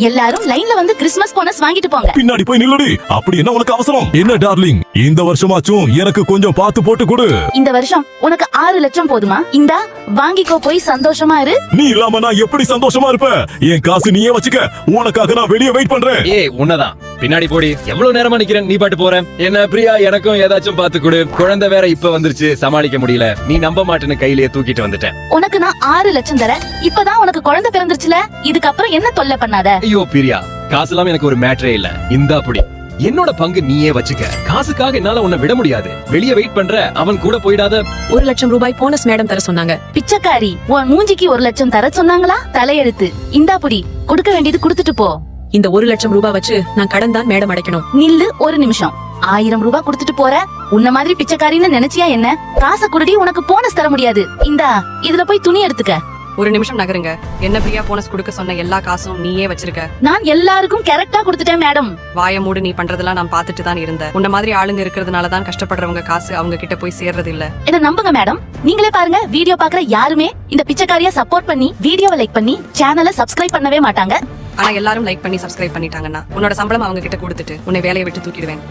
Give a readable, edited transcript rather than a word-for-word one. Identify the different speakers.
Speaker 1: எல்லாரும் லைன்ல வந்து கிறிஸ்மஸ் போனஸ் வாங்கிட்டு போங்க.
Speaker 2: பின்னாடி போய் நில்லுடி. அப்படி என்ன உனக்கு அவசரம்? என்ன டார்லிங், இந்த வருஷமாச்சும் எனக்கு கொஞ்சம் பார்த்து போட்டு கொடு.
Speaker 1: இந்த வருஷம் உனக்கு 6 லட்சம் போதுமா? இந்தா வாங்கிக்கோ, போய் சந்தோஷமா இரு.
Speaker 2: நீ இல்லாம நான் எப்படி சந்தோஷமா இருப்ப? என் காசு நீயே வச்சுக்க. உனக்காக நான் வெளியே வெயிட் பண்றேன்.
Speaker 3: ஏய் உன்னதான் பின்னாடி போடி. எவ்வளவு நேரமா நிக்கிறேன், நீ பாட்டு போற. என்ன பிரியா, எனக்கும் ஏதாச்சும் பாத்து கொடு. குழந்தை வேற இப்ப வந்துருச்சு, சமாளிக்க முடியல. நீ நம்ப மாட்டேன்னு கையிலேயே தூக்கிட்டு வந்துட்டேன்.
Speaker 1: உனக்கு நான் 6 லட்சம் தரேன். இப்பதான் உனக்கு குழந்தை பிறந்துருச்சுல, இதுக்கப்புறம் என்ன தொல்லை பண்ணாத.
Speaker 3: ஐயோ பிரியா, காசு இல்லாம எனக்கு ஒரு மேட்டரே இல்ல. இந்தா புடி. என்னோட பங்கு நீயே வச்சுக்க. காசுக்காக என்னால உன்னை விட முடியாது. வெளியே வெயிட் பண்ற, அவன் கூட போயிடாத.
Speaker 4: 1 லட்சம் ரூபாய் போனஸ் மேடம் தர சொன்னாங்க.
Speaker 1: பிச்சைக்காரி, உன் மூஞ்சிக்கு 1 லட்சம் தர சொன்னாங்களா? தலையெழுத்து. இந்தா புடி, கொடுக்க வேண்டியது கொடுத்துட்டு போ.
Speaker 4: இந்த 1 லட்சம் ரூபாய் வச்சு நான் கடன் தான் மேடம் அடைக்கணும்.
Speaker 1: நில்லு ஒரு நிமிஷம். 1000 ரூபாய் கொடுத்துட்டு போற? உன்ன மாதிரி பிச்சைக்காரின்னு நினைச்சியா என்ன? காசை குடுடி, உனக்கு போனஸ் தர முடியாது. இந்தா, இதுல போய் துணி எடுத்துக்க.
Speaker 5: 1 நிமிஷம் நகருங்க. என்ன பிரியா, போனஸ் கொடுக்க சொன்ன எல்லா காசும் நீயே வச்சிருக்க.
Speaker 1: நான் எல்லாருக்கும் கரெக்டா கொடுத்துட்டேன் மேடம்.
Speaker 5: வாய மூடு, நீ பண்றதெல்லாம் நான் பாத்துட்டு தான் இருந்தேன். உன்ன மாதிரி ஆளுங்க இருக்கிறதுனாலதான் கஷ்டப்படுறவங்க காசு அவங்க கிட்ட போய் சேர்றது இல்ல.
Speaker 1: என்ன நம்புங்க மேடம். நீங்களே பாருங்க, வீடியோ பாக்குற யாருமே இந்த பிச்சைக்காரியா சப்போர்ட் பண்ணி வீடியோவை லைக் பண்ணி சேனலை சப்ஸ்கிரைப் பண்ணவே மாட்டாங்க.
Speaker 5: ஆனா எல்லாரும் லைக் பண்ணி சப்ஸ்கிரைப் பண்ணிட்டாங்கன்னா உன்னோட சம்பளம் அவங்க கிட்ட கொடுத்துட்டு உன்னை வேலையை விட்டு தூக்கிடுவேன்.